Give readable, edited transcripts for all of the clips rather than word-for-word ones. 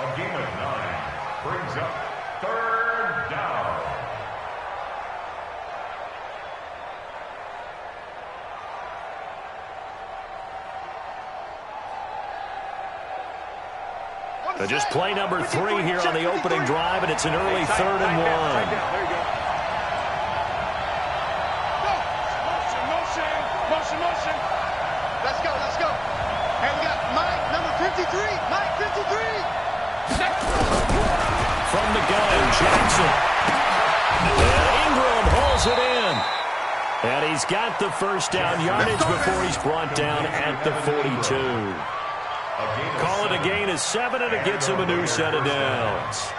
A game of 9 brings up third down. Just play number 3 here on the opening drive, and it's an early 3rd and 1. There you go. Motion. Let's go. Hey, we got Mike, number 53. Mike, 53. From the gun, Jackson. And Ingram hauls it in. And he's got the first down yardage before he's brought down at the 42. Call it a gain of 7, and it gets him a new set of downs.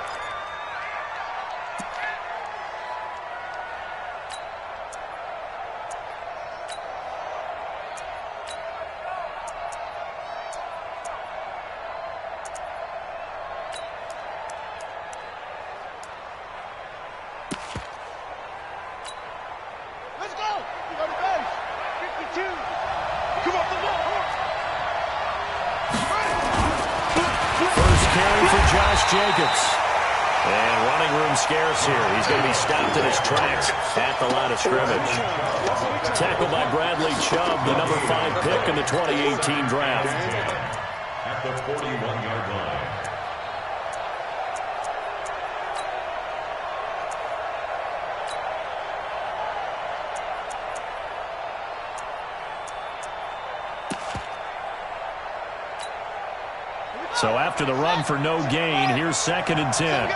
Let's go. We go to base. 52. Come on, come on. First carry for Josh Jacobs. And running room scarce here. He's going to be stopped in his tracks at the line of scrimmage. Tackled by Bradley Chubb, the number 5 pick in the 2018 draft. At the 41-yard line. So after the run for no gain, here's 2nd and 10.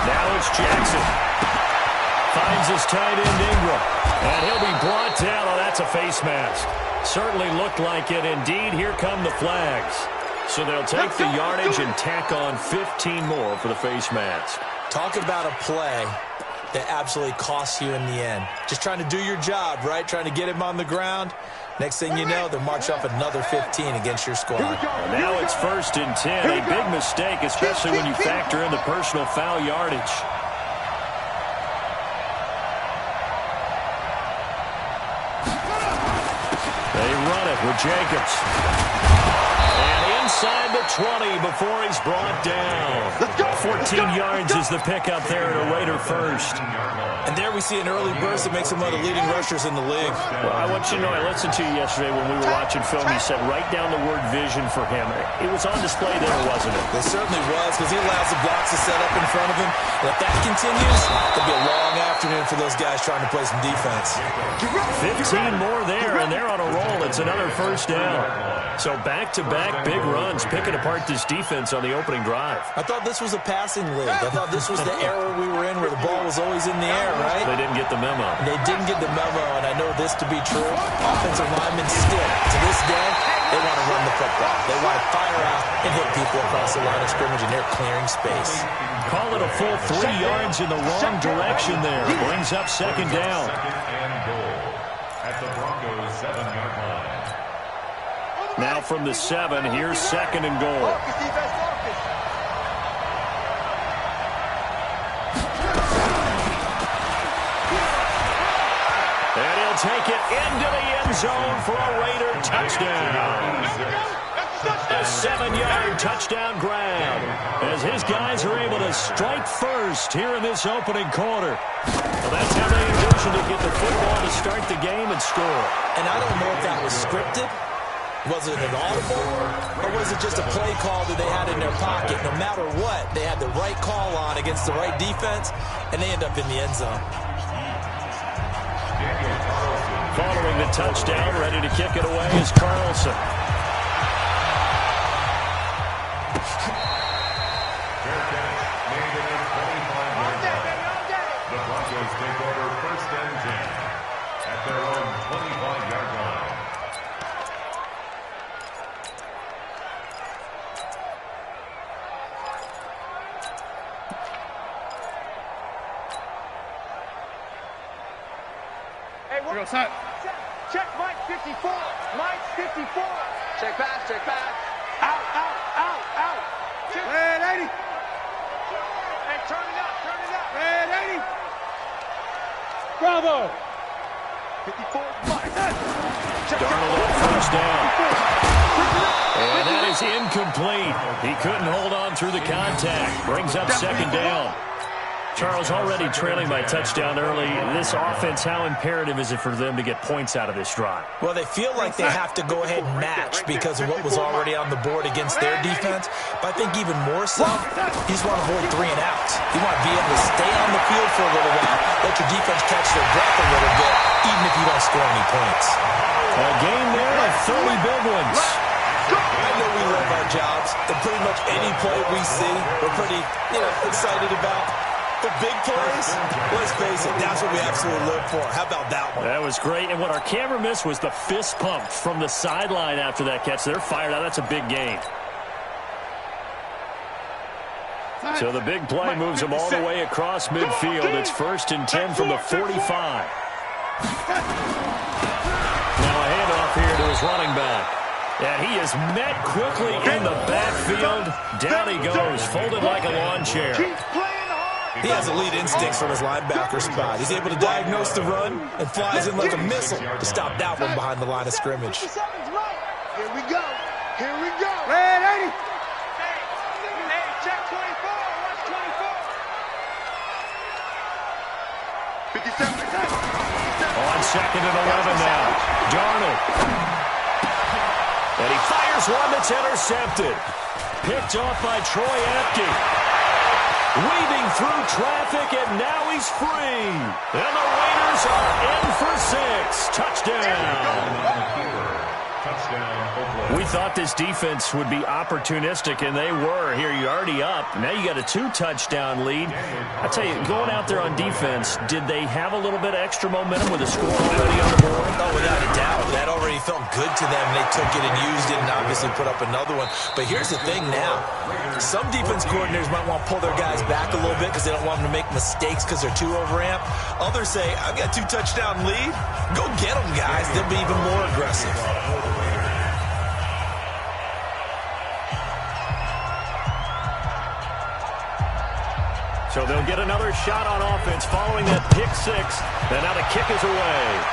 Now it's Jackson. Finds his tight end Ingram. And he'll be brought down. Oh, that's a face mask. Certainly looked like it. Indeed, here come the flags. So they'll take the yardage and tack on 15 more for the face mask. Talk about a play that absolutely costs you in the end. Just trying to do your job, right? Trying to get him on the ground. Next thing you know, they'll march off another 15 against your squad. And now it's 1st and 10. A big mistake, especially when you factor in the personal foul yardage. They run it with Jacobs. And inside the 20 before he's brought down. 14 yards is the pickup there at a Raider first. And there we see an early burst that makes him one of the leading rushers in the league. Well, I want you to know, I listened to you yesterday when we were watching film. You said write down the word vision for him. It was on display there, wasn't it? It certainly was, because he allows the blocks to set up in front of him. And if that continues, it'll be a long afternoon for those guys trying to play some defense. 15 more there, and they're on a roll. It's another first down. So back-to-back big runs, picking apart this defense on the opening drive. I thought this was a passing league. I thought this was the era we were in where the ball was always in the air, right? They didn't get the memo. They didn't get the memo, and I know this to be true. Offensive linemen still, to this day, they want to run the football. They want to fire out and hit people across the line of scrimmage, and they're clearing space. Call it a full 3 yards in the wrong direction there. Brings up 2nd down. Second and goal at the Broncos' 7-yard line. Now from the 7, here's 2nd and goal. And he'll take it into the end zone for a Raider touchdown. A 7-yard touchdown grab as his guys are able to strike first here in this opening quarter. Well, that's how they envisioned to get the football to start the game and score. And I don't know if that was scripted. Was it an audible, or was it just a play call that they had in their pocket? No matter what, they had the right call on against the right defense, and they end up in the end zone. Following the touchdown, ready to kick it away is Carlson. The Broncos take over 1st and 10 at their own 25-yard line. Hey, Go, set. check Mike 54. Mike 54. Check pass. Out. Red 80. Hey, turn it up. Red 80. Bravo. Darnold on first down. And that is incomplete. He couldn't hold on through the contact. Brings up second down. Charles, already trailing by touchdown early. This offense, how imperative is it for them to get points out of this drive? Well, they feel like they have to go ahead and match because of what was already on the board against their defense. But I think even more so, you just want to avoid 3 and outs. You want to be able to stay on the field for a little while, let your defense catch their breath a little bit, even if you don't score any points. A game there of 30 big ones. I know we love our jobs, and pretty much any play we see, we're pretty, excited about. The big plays, let's face it, that's what we absolutely live for. How about that one? That was great, and what our camera missed was the fist pump from the sideline after that catch. They're fired out. That's a big gain. So the big play moves them all the way across midfield. It's 1st and 10 from the 45. Now a handoff here to his running back. And he is met quickly in the backfield. Down he goes, folded like a lawn chair. He has elite instincts from his linebacker spot. He's able to diagnose the run and flies in like a missile to stop that one behind the line of scrimmage. Here we go. Here we go. Red 80. Hey, check 24. Watch 24. 57%. On 2nd and 11 now. Darnold. And he fires one that's intercepted. Picked off by Troy Apke. Weaving through traffic, and now he's free. And the Raiders are in for 6. Touchdown. We thought this defense would be opportunistic, and they were. Here, you're already up. Now you got a 2-touchdown lead. I tell you, going out there on defense, did they have a little bit of extra momentum with a score already on the board? Oh, without a doubt. That already felt good to them. They took it and used it and obviously put up another one. But here's the thing now. Some defense coordinators might want to pull their guys back a little bit because they don't want them to make mistakes because they're too overamped. Others say, I've got 2-touchdown lead. Go get them, guys. They'll be even more aggressive. So they'll get another shot on offense following that pick 6. And now the kick is away.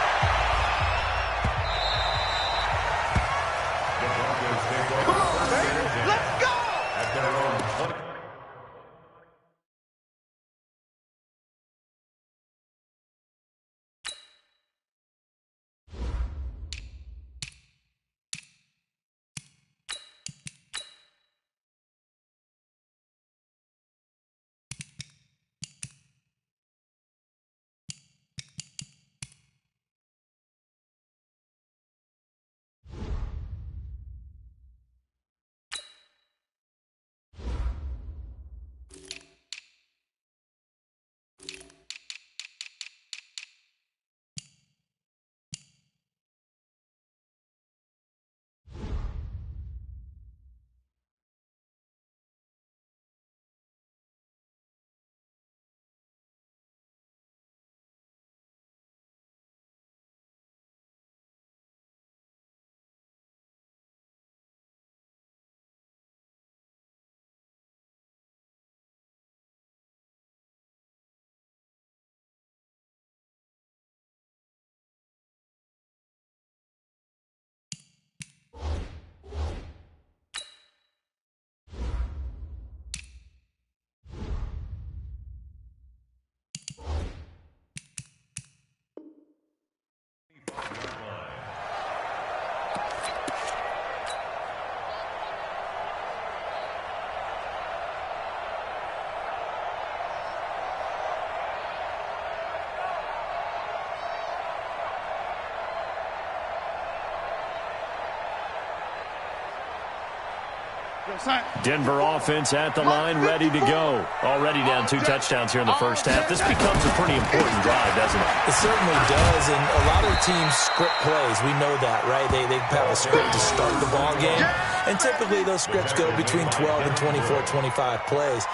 Denver offense at the line, ready to go. Already down 2 touchdowns here in the first half. This becomes a pretty important drive, doesn't it? It certainly does, and a lot of teams script plays. We know that, right? They have a script to start the ball game, and typically those scripts go between 12 and 24, 25 plays.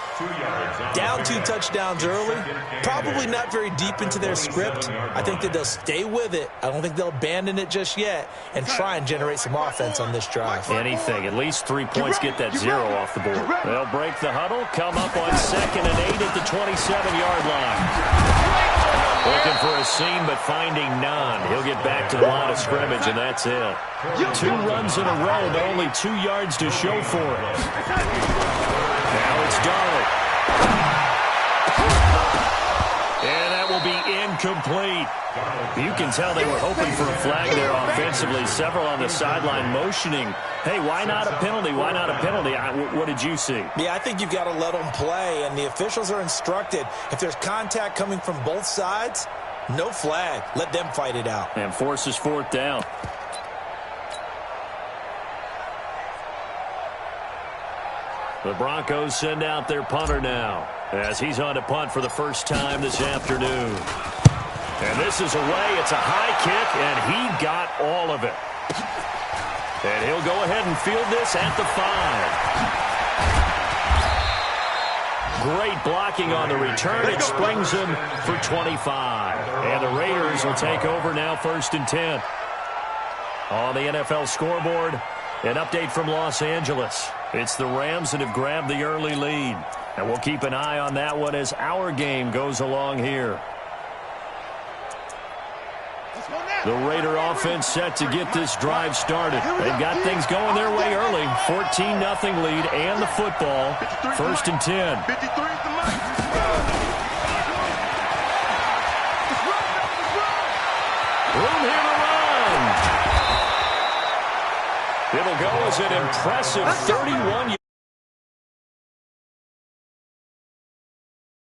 Down 2 touchdowns early, probably not very deep into their script. I think that they'll stay with it. I don't think they'll abandon it just yet and try and generate some offense on this drive. Anything, at least 3 points, get that 0 off the board. They'll break the huddle, come up on 2nd and 8 at the 27-yard line. Looking for a seam, but finding none. He'll get back to the line of scrimmage, and that's it. 2 runs in a row, but only 2 yards to show for it. Now it's Darling. And that will be incomplete. You can tell they were hoping for a flag there offensively. Several on the sideline motioning, hey, why not a penalty? Why not a penalty? What did you see? Yeah, I think you've got to let them play, and the officials are instructed. If there's contact coming from both sides, no flag. Let them fight it out. And forces 4th down. The Broncos send out their punter now, as he's on to punt for the first time this afternoon. And this is away. It's a high kick, and he got all of it. And he'll go ahead and field this at the 5. Great blocking on the return. It springs him for 25. And the Raiders will take over now, 1st and 10. On the NFL scoreboard, an update from Los Angeles. It's the Rams that have grabbed the early lead. And we'll keep an eye on that one as our game goes along here. The Raider offense set to get this drive started. They've got things going their way early. 14-0 lead and the football. 1st and 10. 53 is the mark. Room here to run. It'll go as an impressive 31